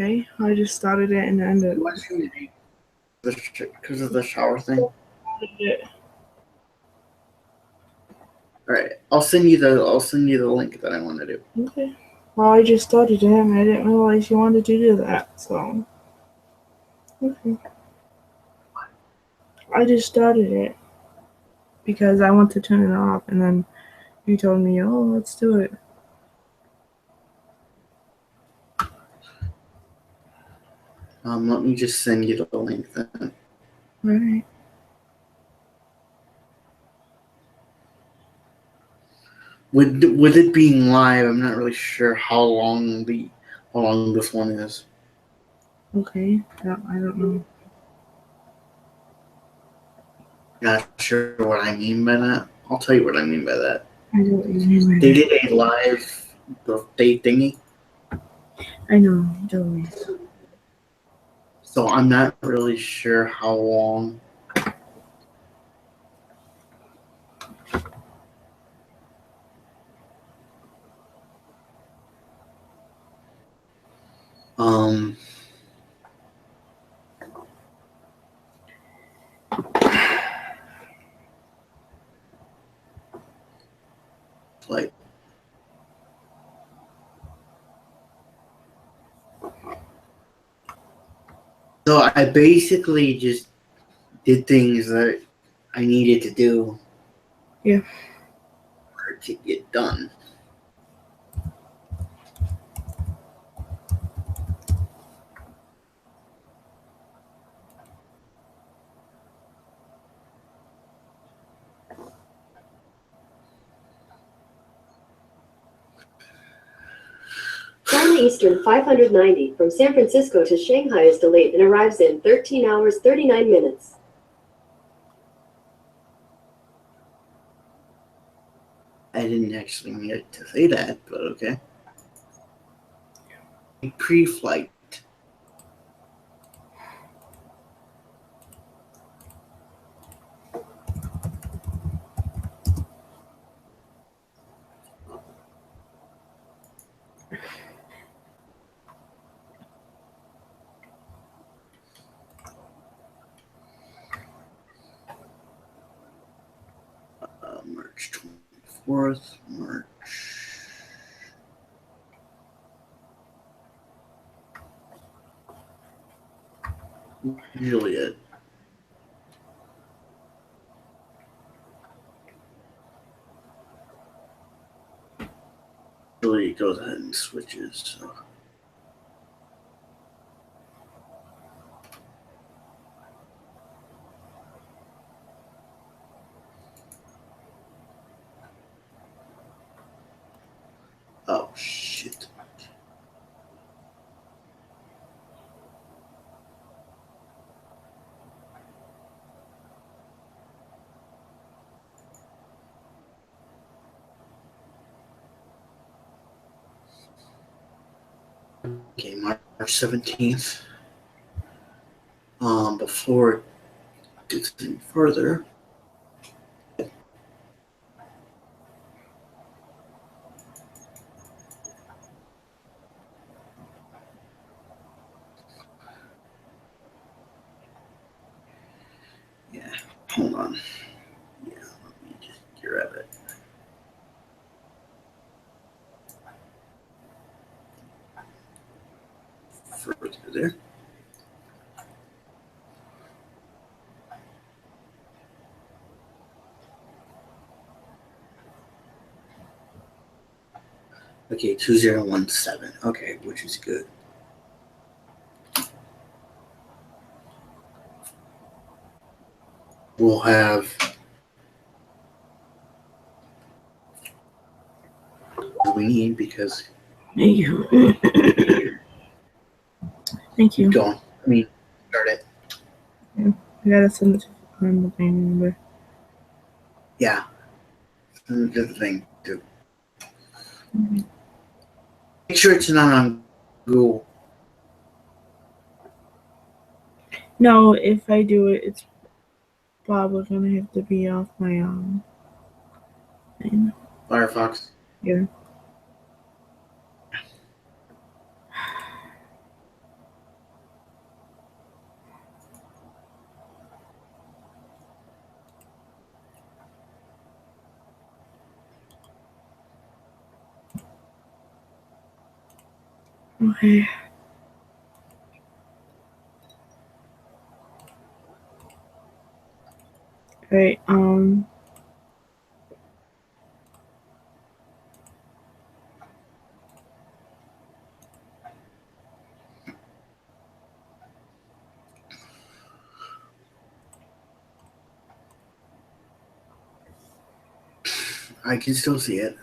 Okay, I just started it and ended Because of the shower thing. it. All right, I'll send you the link that I want to do. Okay. Well, I just started it and I didn't realize you wanted to do that, so. Okay. I just started it because I want to turn it off, and then you told me, oh, let's do it. Let me just send you the link then. Right. With it being live, I'm not really sure how long this one is. Okay. I don't know. Not sure what I mean by that. I'll tell you what I mean by that. I know what you mean. They did a live birthday thingy. I know. Totally. So I'm not really sure how long. Um. Like. So I basically just did things that I needed to do. Yeah. For it to get done. China Eastern 590 from San Francisco to Shanghai is delayed and arrives in 13 hours 39 minutes. I didn't actually mean to say that, but okay. Pre-flight. March 24th, March. Juliet. Usually it goes ahead and switches. So. Oh shit. Okay, March 17th. Before it gets any further. Yeah, hold on. Yeah, let me just grab it. Further there. Okay, 2017. Okay, which is good. We'll have we need because Thank you. Thank you. keep going. I mean, start it. Yeah. I gotta send it to the thing number. Yeah. The thing too. Mm-hmm. Make sure it's not on Google. No, if I do it, it's probably gonna have to be off my thing. Firefox. Yeah. Okay. Right. I can still see it.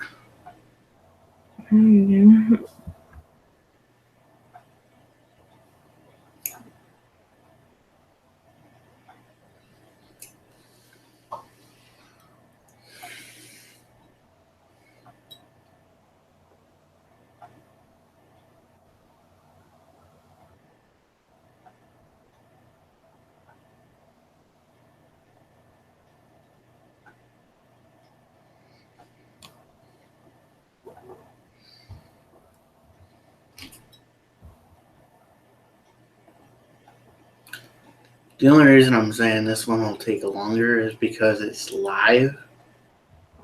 The only reason I'm saying this one will take longer is because it's live.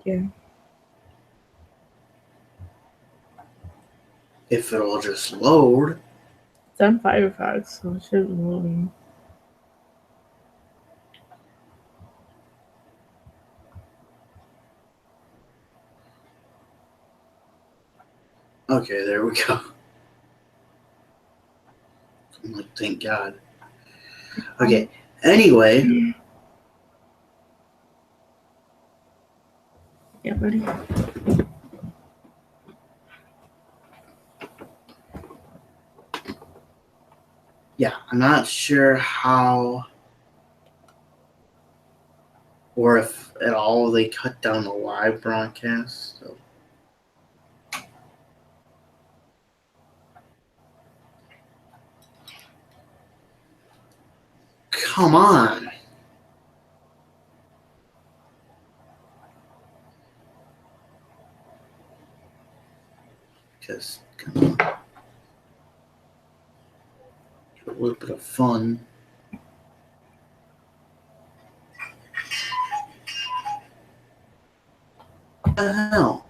Yeah. If it'll just load. It's on Firefox, so it should be moving. Okay, there we go. I'm like, thank God. Okay, anyway. Yeah, buddy. Yeah, I'm not sure how or if at all they cut down the live broadcast. So. Come on. Just come on. Get a little bit of fun. What the hell?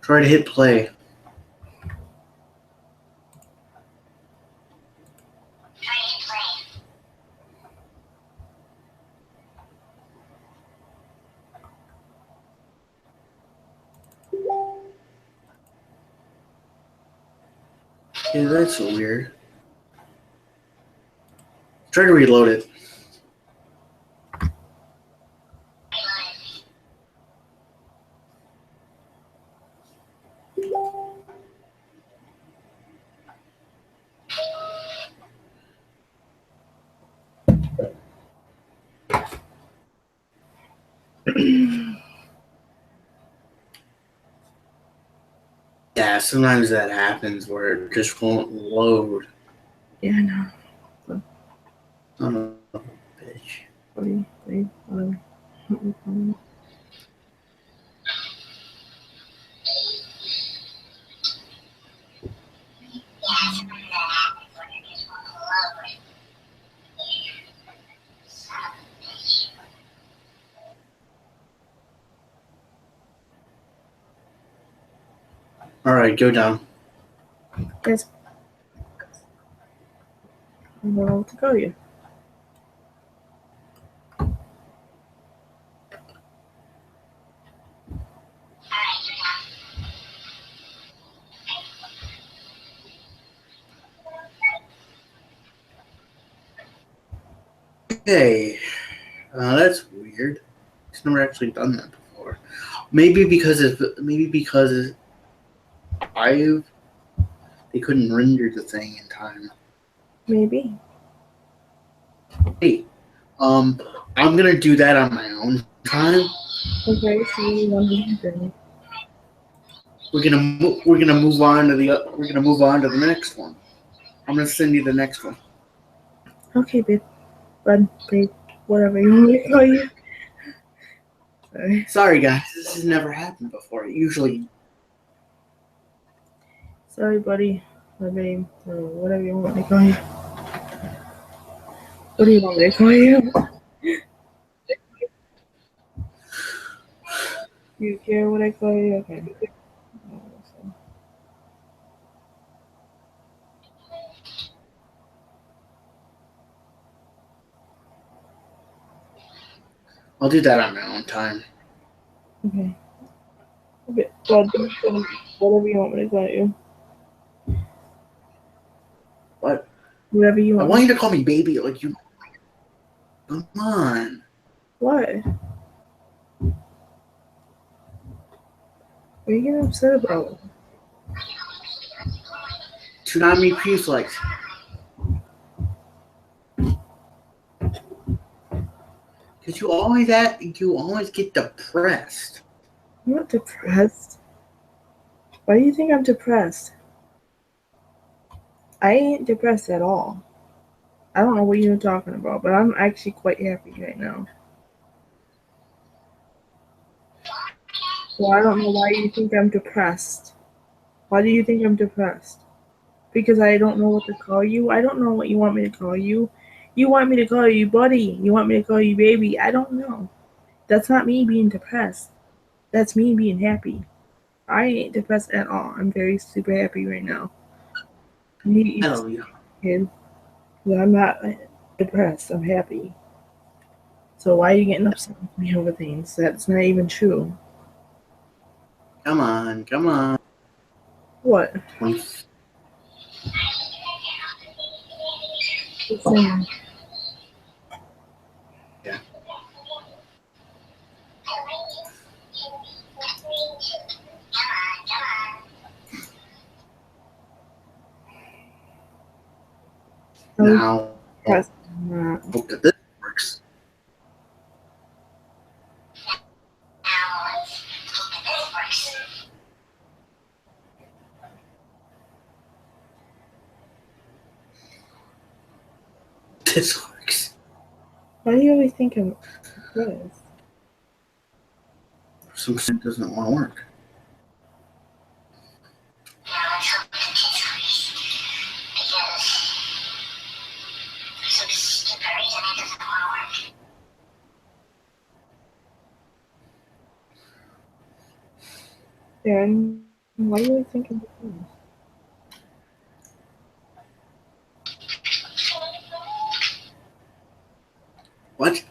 Try to hit play. Yeah, that's weird. Try to reload it. Yeah, sometimes that happens where it just won't load. Yeah, I know. Son of a bitch. Buddy, whatever. Alright, go down. Yes. I don't know what to call you. Okay. That's weird. He's never actually done that before. Maybe because they couldn't render the thing in time. Maybe. Hey, I'm gonna do that on my own time. Okay, so you want to do We're gonna move on to the next one. I'm gonna send you the next one. Okay, babe. Bud, babe, whatever you want me to call you. Sorry. Sorry, guys, this has never happened before. Usually, Sorry, buddy. Or babe. Or whatever you want me to call you. What do you want me to call you? Do you care what I call you? Okay. I'll do that on my own time. Okay. Okay. Well, whatever you want me to call you. What? Whatever you I want. want you to call me baby, like you. Come on. What? What are you getting upset about? Tsunami preflex. Because you always get depressed. I'm not depressed. Why do you think I'm depressed? I ain't depressed at all. I don't know what you're talking about, but I'm actually quite happy right now. So I don't know why you think I'm depressed. Why do you think I'm depressed? Because I don't know what to call you? I don't know what you want me to call you. You want me to call you buddy. You want me to call you baby. I don't know. That's not me being depressed. That's me being happy. I ain't depressed at all. I'm very super happy right now. Hallelujah. Kid. But I'm not depressed. I'm happy. So why are you getting upset with me over things? That's not even true. Come on, come on. What? 20. What's saying? Yeah. Now, Press. hope that this works. This works. Why do you always think I'm depressed? Some shit doesn't want to work. Darren, why do you always think I'm depressed? What?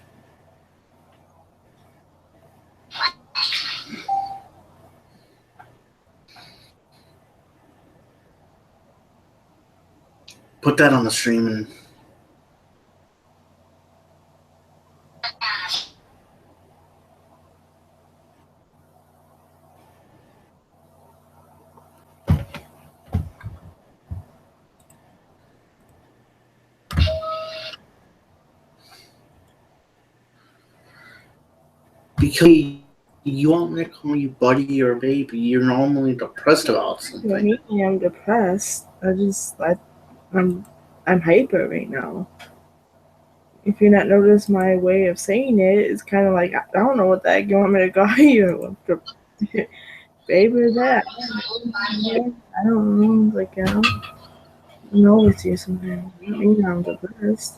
Put that on the stream and because you want me to call you buddy or baby, you're normally depressed about something. Well, maybe I'm depressed. I'm hyper right now. If you not notice my way of saying it, it's kind of like I don't know what the heck you want me to call you. Baby or that. I don't know. Like I don't know with you sometimes. I don't mean I'm depressed.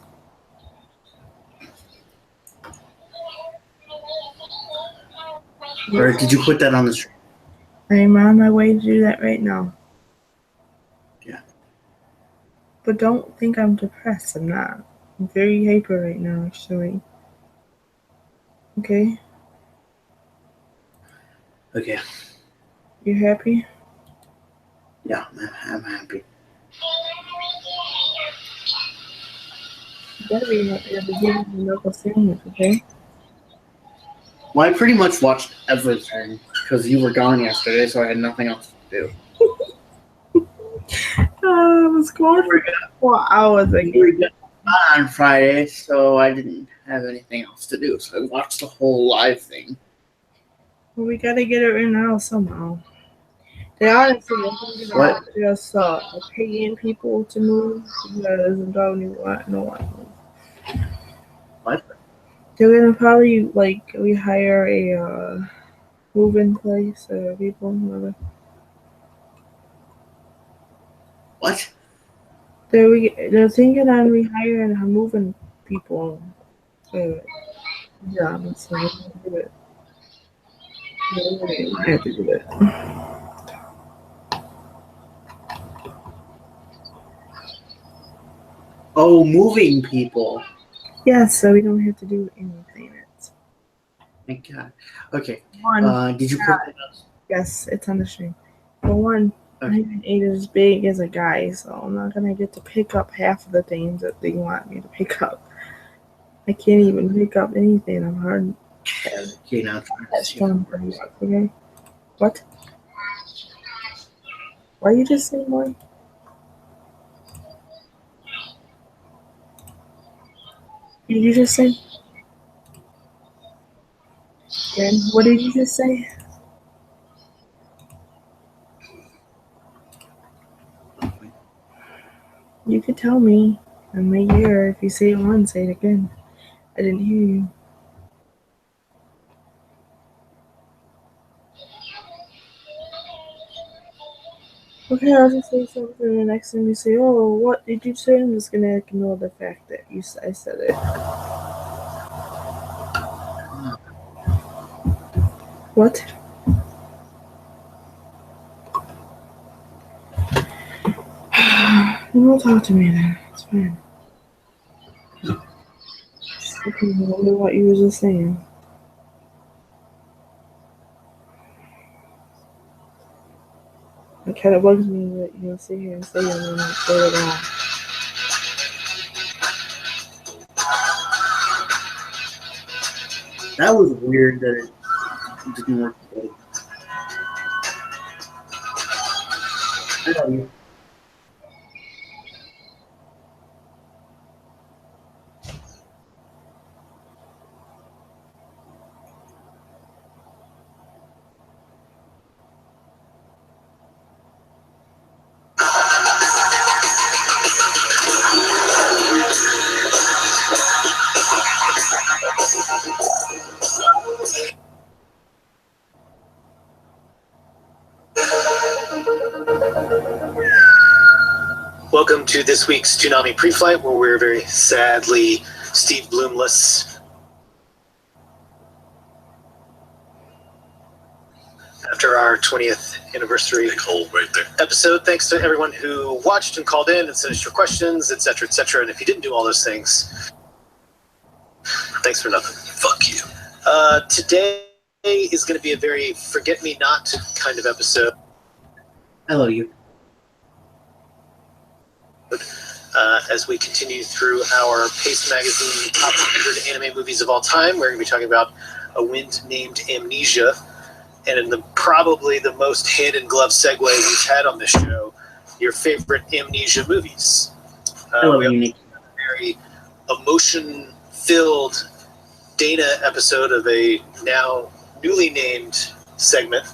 Or did you put that on the stream? I'm on my way to do that right now. Yeah. But don't think I'm depressed. I'm not. I'm very hyper right now, actually. Okay? Okay. You happy? Yeah, I'm happy. You better be happy. I'll be giving you a local sandwich, okay? Well, I pretty much watched everything because you were gone yesterday, so I had nothing else to do. I was going for 4 hours You were gone on Friday, so I didn't have anything else to do, so I watched the whole live thing. Well, we gotta get it in now somehow. They honestly What? just paying people to move because no one moves. What? They're gonna probably we hire a moving place or people. Whatever. What? They're thinking on rehiring moving people job, so we don't do it. We have to do it. Oh, moving people. Yes, so we don't have to do anything. It's My God. Okay. one. Did you put that up? Yes, it's on the stream. For one, Okay. I'm 8 as big as a guy, so I'm not gonna get to pick up half of the things that they want me to pick up. I can't even pick up anything. I'm hard. Okay, now I'm trying to That's see if fun it for you, works. okay? What? Why you just say boy? Did you just say? Again, what did you just say? You could tell me. I may hear. If you say it once, say it again. I didn't hear you. Okay, I'll just say something, and the next time you say, "Oh, what did you say?" I'm just gonna ignore the fact that I said it. What? You won't talk to me then. It's fine. Okay, remember what you were just saying. It kind of bugs me that you'll sit here and say it and not say it at all. That was weird that it didn't work. I love you. Welcome to this week's Toonami Pre-Flight, where we're very sadly Steve Bloomless. After our 20th anniversary episode, thanks to everyone who watched and called in and sent us your questions, etc., etc. And if you didn't do all those things, thanks for nothing. Fuck you. Today is going to be a very forget-me-not kind of episode. I love you. As we continue through our Paste Magazine Top 100 Anime Movies of All Time, we're going to be talking about A Wind Named Amnesia, and in probably the most hand-in-glove segue we've had on this show, your favorite Amnesia movies. I love We you, Nick. have a very emotion-filled Dana episode of a now newly named segment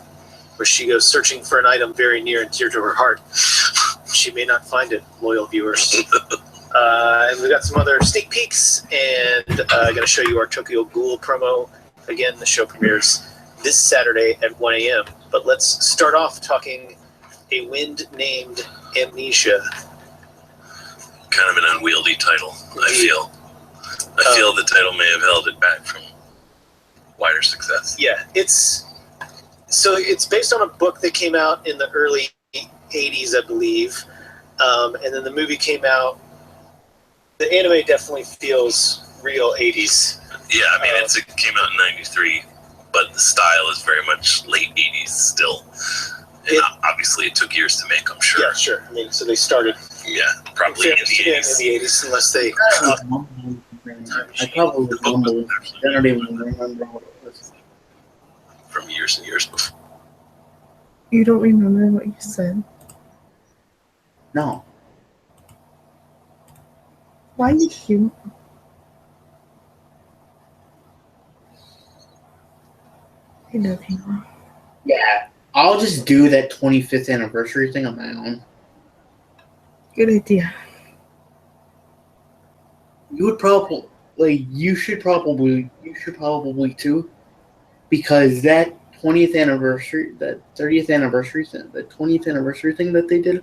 where she goes searching for an item very near and dear to her heart. She may not find it, loyal viewers. And we've got some other sneak peeks, and I'm going to show you our Tokyo Ghoul promo. Again, the show premieres this Saturday at 1 a.m. But let's start off talking A Wind Named Amnesia. Kind of an unwieldy title, I feel. I feel the title may have held it back from wider success. Yeah, it's based on a book that came out in the early 80s, I believe, and then the movie came out. The anime definitely feels real 80s. Yeah, I mean, it came out in 93, but the style is very much late 80s still. And obviously it took years to make, I'm sure. Yeah, sure. I mean, so they started probably in the 80s. Unless they... I probably mumbled. I don't even remember what it was. From years and years before. You don't remember what you said? No. Why you cute? I know people. Yeah. I'll just do that 25th anniversary thing on my own. Good idea. You would probably, you should probably too, because that 20th anniversary, that 30th anniversary thing, the 20th anniversary thing that they did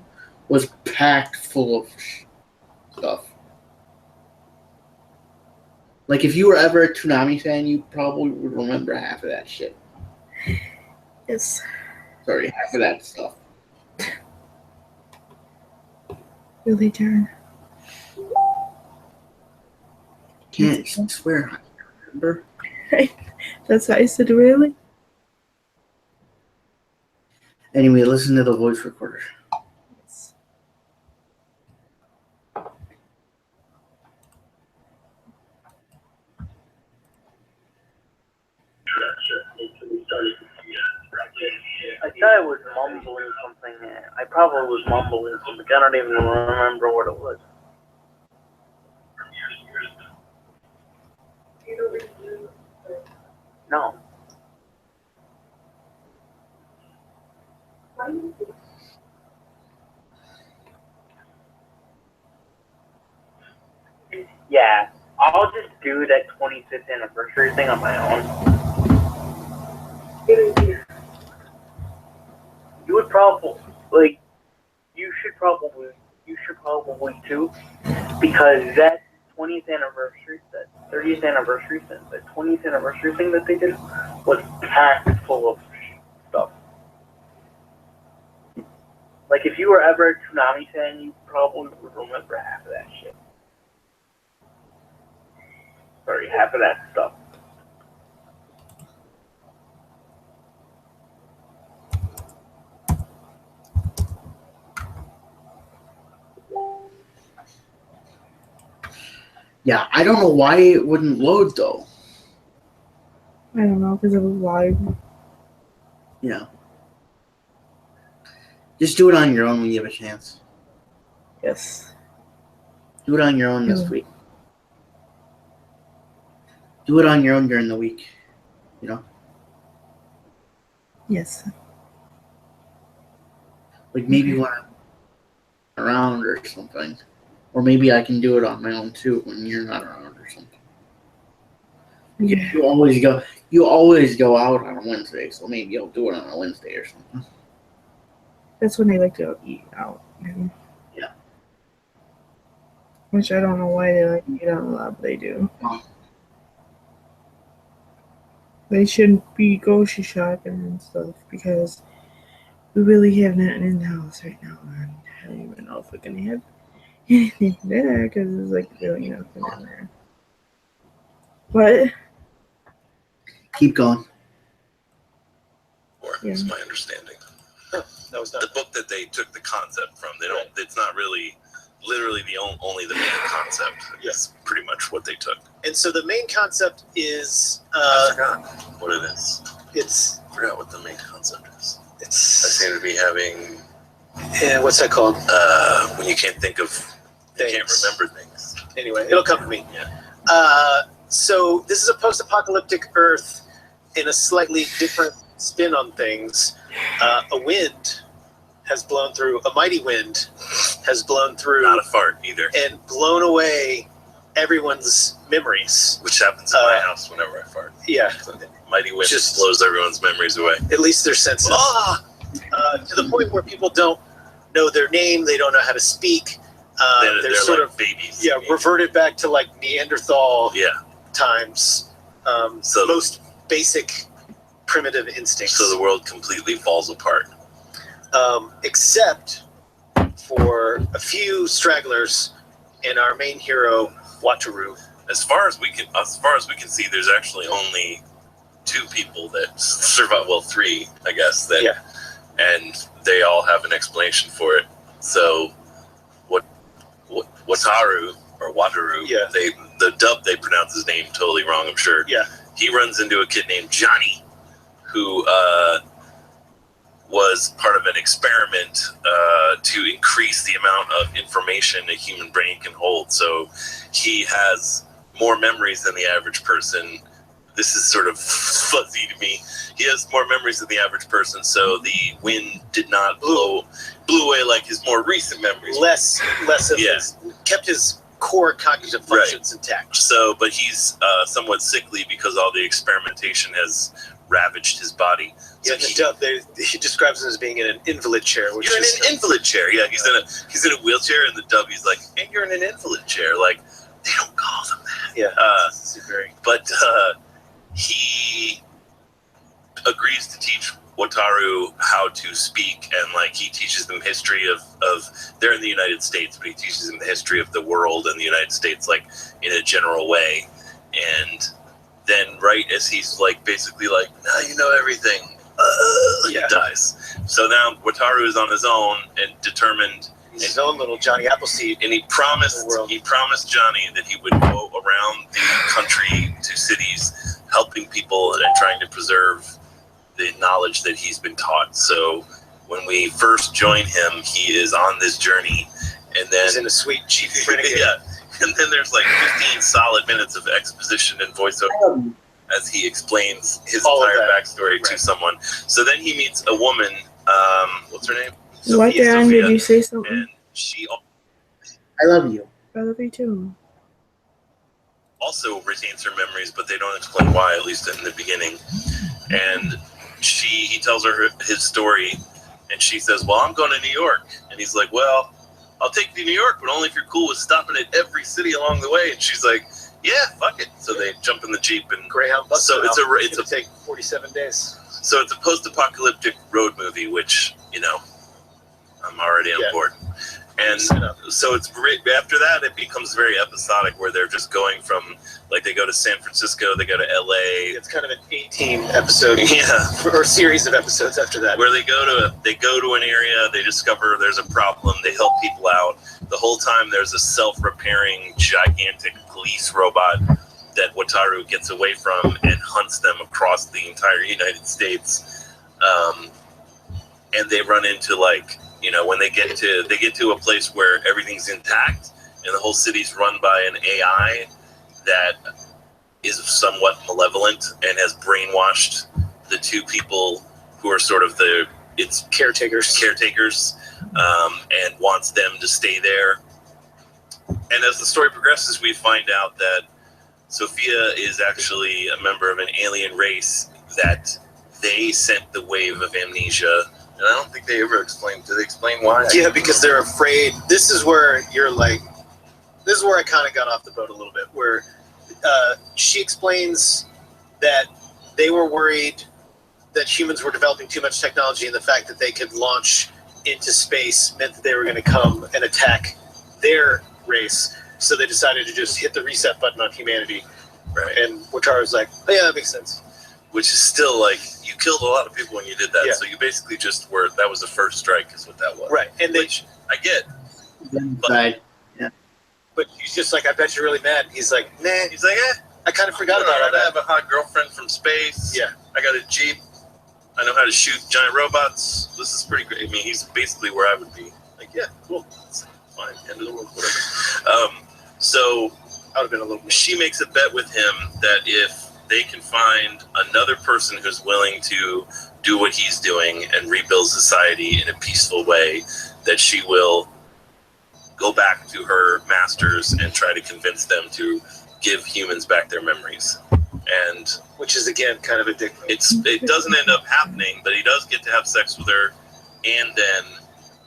was packed full of stuff. Like, if you were ever a Toonami fan, you probably would remember half of that shit. Yes. Sorry, half of that stuff. Really, Darren. Can't swear. Remember? That's how I said really? Anyway, listen to the voice recorder. Yes. I thought I was mumbling something. I probably was mumbling something. I don't even remember what it was. No. Yeah, I'll just do that 25th anniversary thing on my own. You would probably, like, you should probably too, because that 20th anniversary, that 30th anniversary thing, that 20th anniversary thing that they did was packed full of stuff. Like, if you were ever a Toonami fan, you probably would remember half of that shit. Sorry, half of that stuff. Yeah, I don't know why it wouldn't load, though. I don't know, because it was live. Yeah. Just do it on your own when you have a chance. Yes. Do it on your own this week. Do it on your own during the week. You know? Yes. Like, maybe when I'm around or something. Or maybe I can do it on my own, too, when you're not around or something. Yeah. You always go out on a Wednesday, so maybe you'll do it on a Wednesday or something. That's when they like to eat out. Man. Yeah. Which I don't know why they like to eat out a lot, but they do. They shouldn't be grocery shopping and stuff because we really have nothing in the house right now. And I don't even know if we're going to have anything there because there's like really nothing in there. What? Keep going. Or Yeah. is my understanding. That was not The book that they took the concept from, they don't. It's not really, literally only the main concept. Yes, pretty much what they took. And so the main concept is I forgot what it is. it's I forgot what the main concept is. I it's seem to be having what's that called? when you can't think of, you can't Things. remember things. Anyway, it'll come to me. Yeah. So this is a post-apocalyptic Earth in a slightly different spin on things. A wind has blown through. A mighty wind has blown through Not a fart either, and blown away everyone's memories. which happens in my house whenever I fart. Yeah, Mighty wind Just- just blows everyone's memories away. at least they're sensitive. To the point where people don't know their name, they don't know how to speak. They're sort like of babies. reverted back to like Neanderthal Yeah. times. So Most basic primitive instincts. so the world completely falls apart. Except for a few stragglers and our main hero Wataru. As far as we can see, there's actually only 2 people that survive. Well, 3, I guess. That, Yeah. And they all have an explanation for it. So, Wataru or Wataru? Yeah. The dub they pronounce his name totally wrong. I'm sure. Yeah. He runs into a kid named Johnny, who was part of an experiment to increase the amount of information a human brain can hold. So he has more memories than the average person. This is sort of fuzzy to me. He has more memories than the average person, so the wind did not blew away like his more recent memories. Less of Yeah. his, kept his core cognitive functions intact. So, but he's somewhat sickly because all the experimentation has ravaged his body. Yeah, So he describes him as being in an invalid chair, which you're in is an invalid chair. Yeah, he's in a wheelchair, and the dub, he's like, and you're in an invalid chair. Like, they don't call them that. Yeah. This is very. But he agrees to teach Wataru how to speak, and like he teaches them history of they're in the United States, but he teaches them the history of the world and the United States, like in a general way. And then right as he's like basically like, now you know everything, he dies. So now Wataru is on his own and determined. He's his own little Johnny Appleseed. And he promised Johnny that he would go around the country to cities, helping people and trying to preserve the knowledge that he's been taught. So when we first join him, he is on this journey, and then he's in a sweet Jeep Renegade. Yeah, and then there's like 15 solid minutes of exposition and voiceover as he explains his entire backstory to someone. So then he meets a woman. What's her name? What, Dan? Did you say something? And she I love you. I love you too. also retains her memories, but they don't explain why, at least in the beginning. And he tells her his story, and she says, well, I'm going to New York. And he's like, well, I'll take you to New York, but only if you're cool with stopping at every city along the way. And she's like, yeah, fuck it. So they jump in the Jeep and Greyhound bus. So it's a take 47 days. So it's a post-apocalyptic road movie, which, you know, I'm already on board. And so it's after that, it becomes very episodic, where they're just going from, like, they go to San Francisco, they go to LA. It's kind of an 18 episode, or series of episodes after that, where they go to an area, they discover there's a problem, they help people out. The whole time there's a self-repairing gigantic police robot that Wataru gets away from and hunts them across the entire United States. And they run into, like, you know, when they get to a place where everything's intact and the whole city's run by an AI that is somewhat malevolent and has brainwashed the two people who are sort of its caretakers, and wants them to stay there. And as the story progresses, we find out that Sophia is actually a member of an alien race that they sent the wave of amnesia. And I don't think they ever explained. Do they explain why? Yeah, because they're afraid. This is where I kind of got off the boat a little bit, where she explains that they were worried that humans were developing too much technology, and the fact that they could launch into space meant that they were going to come and attack their race. So they decided to just hit the reset button on humanity. Right. And Wataru's like, oh, yeah, that makes sense. Which is still like, you killed a lot of people when you did that. Yeah. So you basically just that was the first strike, is what that was. Right. And which I get. But he's just like, I bet you're really mad. He's like, nah. He's like, I kind of forgot about all I that. have a hot girlfriend from space. Yeah. I got a Jeep. I know how to shoot giant robots. This is pretty great. I mean, he's basically where I would be. Like, yeah, cool. It's fine. End of the world, whatever. So I would have been a little more. She makes a bet with him that if they can find another person who's willing to do what he's doing and rebuild society in a peaceful way, that she will go back to her masters and try to convince them to give humans back their memories. And which is, again, kind of addictive. It doesn't end up happening, but he does get to have sex with her, and then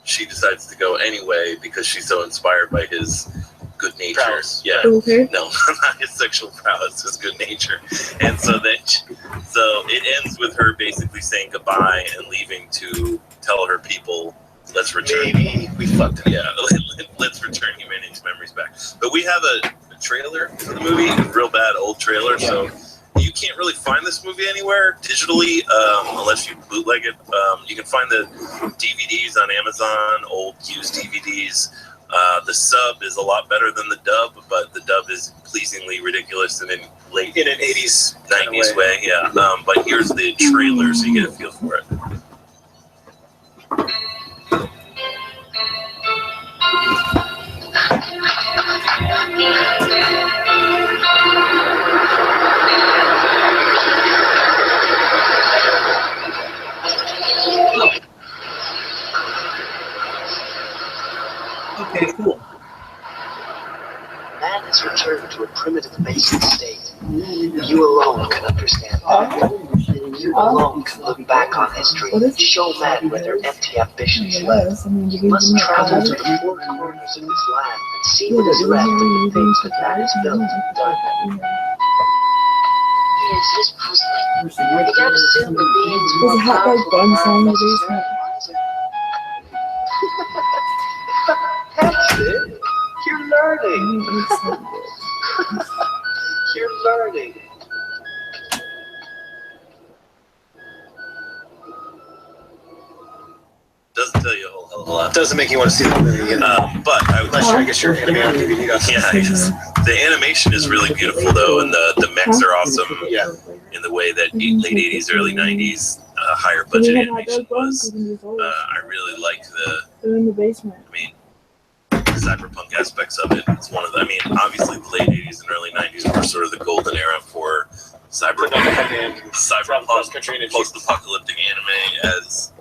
she decides to go anyway because she's so inspired by his good nature. Prowess. Yeah. Okay. No, not his sexual prowess, his good nature. And so it ends with her basically saying goodbye and leaving to tell her people, let's return. Maybe we fucked it. Yeah, let's return humanity's memories back. But we have a trailer for the movie, a real bad old trailer, so you can't really find this movie anywhere digitally unless you bootleg it. You can find the DVDs on Amazon, old used DVDs. The sub is a lot better than the dub, but the dub is pleasingly ridiculous and in an 80s 90s way. Yeah. But here's the trailer so you get a feel for it. Okay, cool. Man has returned to a primitive basic state. You alone can understand that. You alone can look back on history, show men where their empty ambitions led. Yes, I mean, You must travel to the four corners of this land and see with his red the things that man has built and done. Yes, it's puzzling. You gotta assume the beings There's a hot dog bun song in the basement. That's it. You're learning. It's so good. You're learning. Doesn't tell you a whole hell of a lot. Doesn't make you want to see the movie again. But I would Unless I guess you're anime on DVD. yeah, yes. The animation is really beautiful though, and the mechs are awesome. Yeah. In the way that late 80s, early 90s higher budget animation was. I really like They're in the basement. cyberpunk aspects of it. It's one of the, obviously the late 80s and early 90s were sort of the golden era for cyberpunk, post-apocalyptic anime as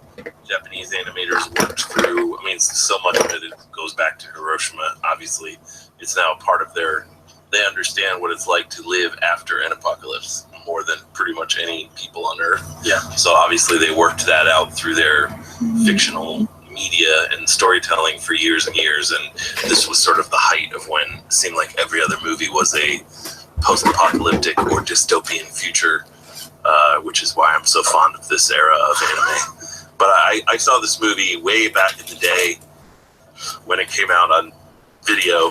Japanese animators worked through. So much of it goes back to Hiroshima. Obviously, it's now a part of they understand what it's like to live after an apocalypse more than pretty much any people on Earth. Yeah. So obviously they worked that out through their fictional media and storytelling for years and years, and this was sort of the height of when it seemed like every other movie was a post-apocalyptic or dystopian future, which is why I'm so fond of this era of anime. But I saw this movie way back in the day when it came out on video,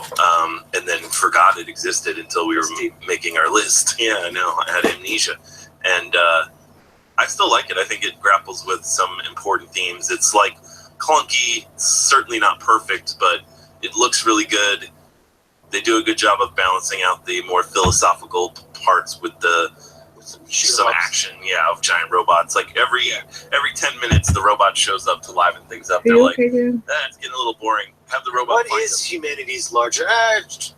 and then forgot it existed until we were making our list. Yeah, I know. I had amnesia. And I still like it. I think it grapples with some important themes. It's like clunky, certainly not perfect, but it looks really good. They do a good job of balancing out the more philosophical parts with some action, of giant robots. Like every 10 minutes, the robot shows up to liven things up. They're like, it's getting a little boring. Have the robot. What is humanity's larger? Shoot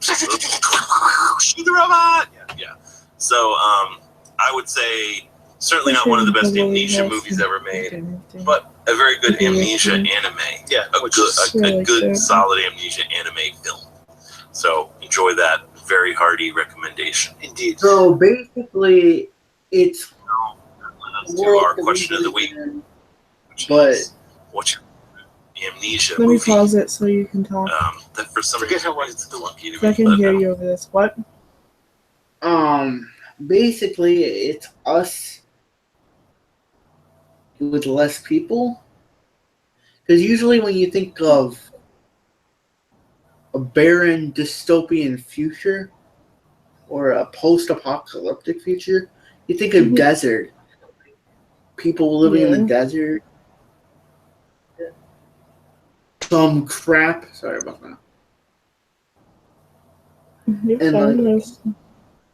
the robot. Yeah. So, I would say certainly not one of the best Amnesia movies ever made, but a very good Amnesia anime. Yeah, a good solid Amnesia anime film. So enjoy that. Very hearty recommendation. Indeed. So basically, it's to our question of the week. What's your Amnesia Let me movie? pause it so you can talk. That for some Forget reason how it's clunky to So I me, can but hear you over this. What? basically, it's us with less people. Because usually when you think of a barren dystopian future or a post-apocalyptic future, you think of desert. People living in the desert. Some crap. Sorry about that. You're And, fine.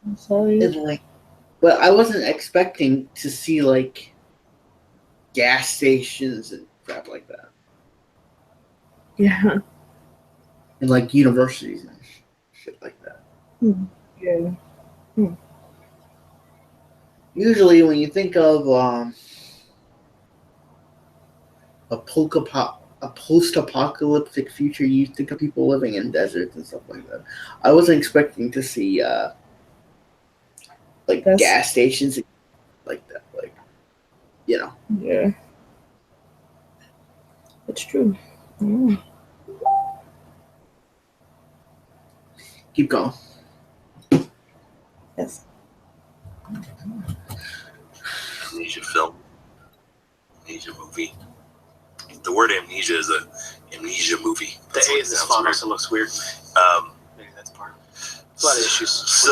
I'm sorry. And but I wasn't expecting to see gas stations and crap like that. Yeah. And universities and shit like that. Yeah. Usually when you think of a post-apocalyptic future, you think of people living in deserts and stuff like that. I wasn't expecting to see gas stations like that. Yeah. It's true. Yeah. Keep going. Yes. Amnesia film, Amnesia movie. The word amnesia is a amnesia movie. The A in this font also looks weird. Maybe that's part of it. A lot of issues. So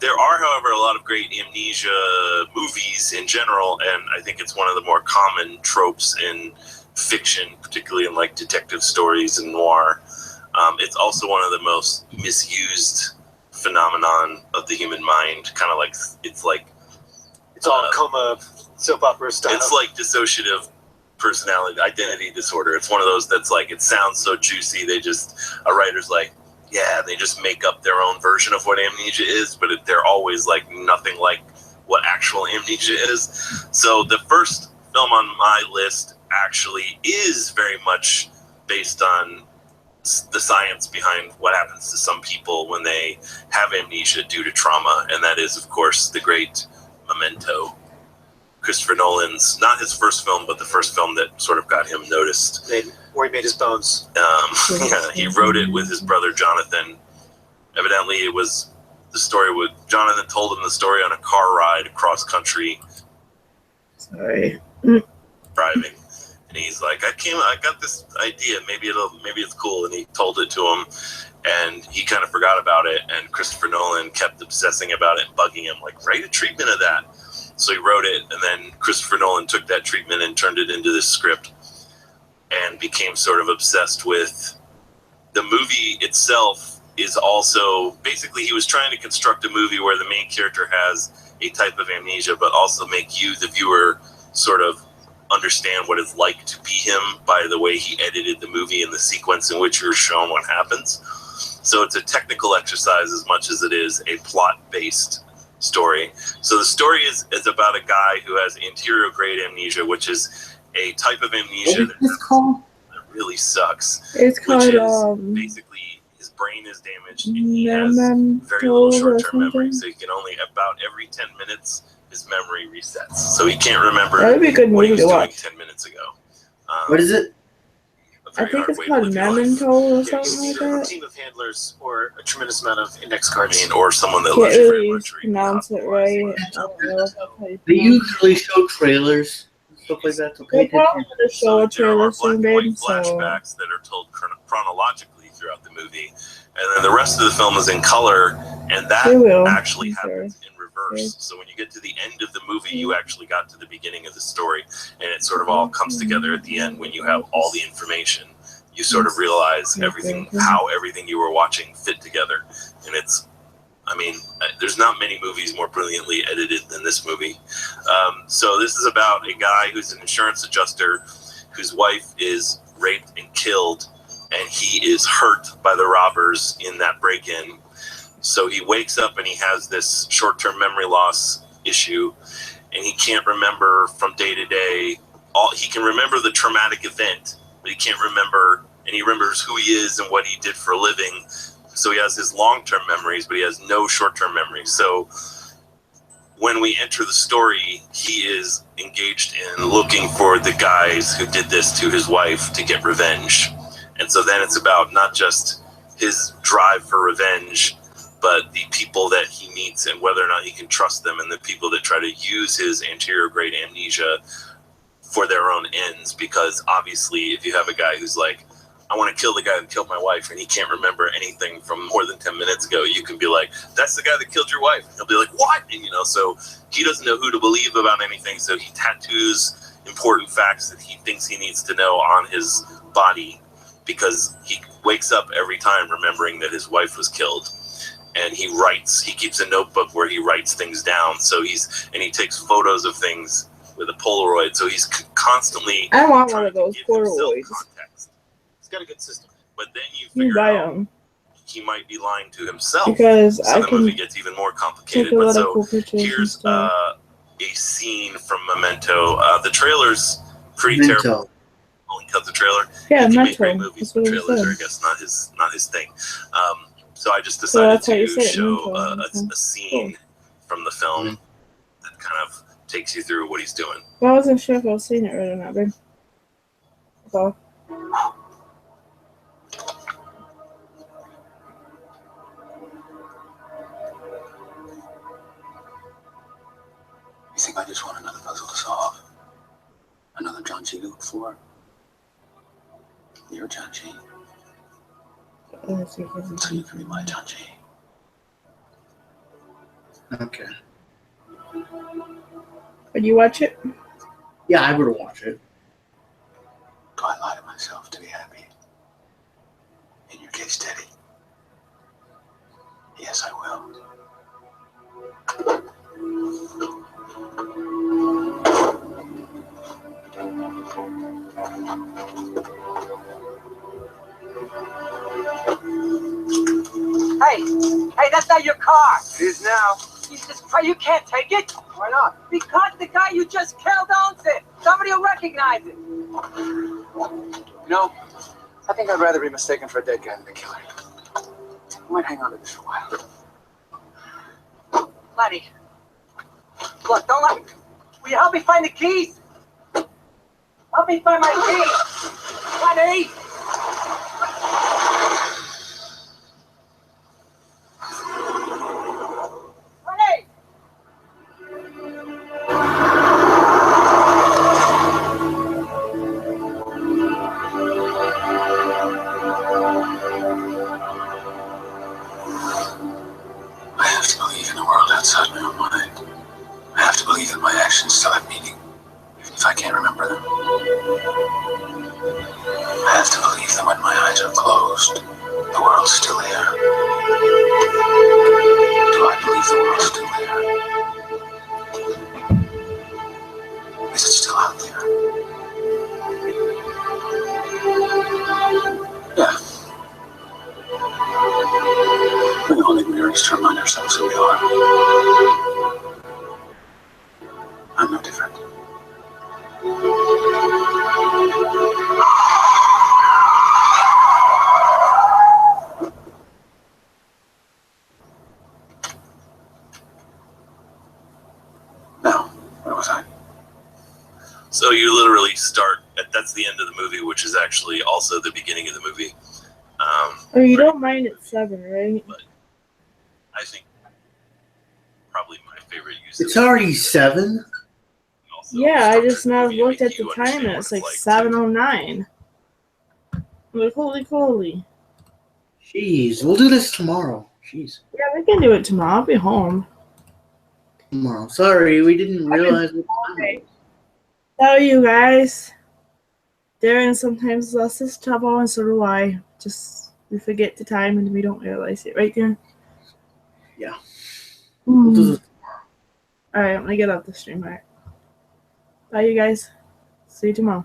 there are, however, a lot of great amnesia movies in general, and I think it's one of the more common tropes in fiction, particularly in detective stories and noir. It's also one of the most misused phenomenon of the human mind. Kind of it's all coma soap opera style. It's like dissociative personality, identity disorder. It's one of those that's it sounds so juicy. A writer's they just make up their own version of what amnesia is, but they're always nothing like what actual amnesia is. So the first film on my list actually is very much based on the science behind what happens to some people when they have amnesia due to trauma, and that is, of course, the great Memento. Christopher Nolan's, not his first film, but the first film that sort of got him noticed. Where he made his bones. Yeah, he wrote it with his brother Jonathan. Evidently, it was the story with Jonathan told him the story on a car ride across country. Sorry. Driving, and he's like, I got this idea. Maybe it's cool. And he told it to him, and he kind of forgot about it. And Christopher Nolan kept obsessing about it, bugging him, like, write a treatment of that. So he wrote it, and then Christopher Nolan took that treatment and turned it into this script, and became sort of obsessed with the movie itself. Is also basically he was trying to construct a movie where the main character has a type of amnesia, but also make you, the viewer, sort of understand what it's like to be him by the way he edited the movie and the sequence in which you're shown what happens. So it's a technical exercise as much as it is a plot-based story. So the story is about a guy who has anterograde amnesia, which is a type of amnesia that really sucks. It's which is called basically his brain is damaged and he has very little short-term memory. So he can only, about every 10 minutes, his memory resets. So he can't remember That would be a good what he movie was to doing watch. 10 minutes ago. What is it? I think it's called Memento or something like Either a that. team of handlers or a tremendous amount of index cards. Or someone that Can't loves you very really much. or you pronounce it right. I don't know if that's how you They pronounce usually show trailers and stuff like that. So it. pay They probably attention. gonna show a there are trailer black soon, and babe. white So flashbacks that are told chronologically throughout the movie, and then the rest of the film is in color, and that they will. actually I'm sorry. happens in reverse. So when you get to the end of the movie, you actually got to the beginning of the story, and it sort of all comes together at the end when you have all the information. You sort of realize everything, how everything you were watching fit together, and it's. I mean, there's not many movies more brilliantly edited than this movie. So this is about a guy who's an insurance adjuster whose wife is raped and killed, and he is hurt by the robbers in that break-in. So he wakes up and he has this short-term memory loss issue, and he can't remember from day to day. He can remember the traumatic event, but he can't remember, and he remembers who he is and what he did for a living. So he has his long-term memories, but he has no short-term memories. So when we enter the story, he is engaged in looking for the guys who did this to his wife to get revenge. And so then it's about not just his drive for revenge, but the people that he meets and whether or not he can trust them, and the people that try to use his anterograde amnesia for their own ends. Because obviously, if you have a guy who's like, I want to kill the guy that killed my wife, and he can't remember anything from more than 10 minutes ago, you can be like, that's the guy that killed your wife. And he'll be like, what? And so he doesn't know who to believe about anything, so he tattoos important facts that he thinks he needs to know on his body, because he wakes up every time remembering that his wife was killed. And he keeps a notebook where he writes things down. So he takes photos of things with a Polaroid. So he's constantly I want one trying of those to give himself Polaroids. context. He's got a good system. But then you You figure buy out them he might be lying to himself. because So I the movie can gets even more take complicated. a But lot of so cool pictures and here's stuff. a scene from Memento. The trailer's pretty terrible. Memento. Only cut the trailer. Yeah, He can make great Metro. movies, That's what but it trailers are, I said. guess, not his thing. So I just So decided that's how you to say it, show Metro. a scene from the film that kind of takes you through what he's doing. Well, I wasn't sure if I was seeing it right or not, babe. So, You think I just want another puzzle to solve? Another John G. to look for? You're John G. let's see if I can So you can be my John G. Okay. Would you watch it? Yeah, I would watch it. Do I lie to myself to be happy? In your case, Teddy. Yes, I will. Hey, that's not your car. It is now. Jesus Christ, you can't take it. Why not? Because the guy you just killed owns it. Somebody will recognize it. You know, I think I'd rather be mistaken for a dead guy than a killer. I might hang on to this for a while. Lenny, look, don't let me. Will you help me find the keys? Help me find my keys. Honey! Honey! I have to believe in a world outside my own mind. I have to believe that my actions still have meaning, even if I can't remember them. I have to believe that when my eyes are closed, the world's still here. Do I believe the world's still there? Is it still out there? Yeah. We all need mirrors to remind ourselves who we are. I'm no different. Now, where was I? So you literally start that's the end of the movie, which is actually also the beginning of the movie. Oh, you don't mind at 7, right? I think probably my favorite use. It's already 7. Yeah, I just now looked at the time and it's like 7:09. I'm like, holy. Jeez, we'll do this tomorrow. Jeez. Yeah, we can do it tomorrow. I'll be home. Tomorrow. Sorry, we didn't realize what time it was. So you guys, Darren sometimes lost his trouble and so do I. We forget the time and we don't realize it. Right, Darren? Yeah. We'll do this tomorrow. Alright, I'm gonna get off the stream. Alright. Bye, you guys. See you tomorrow.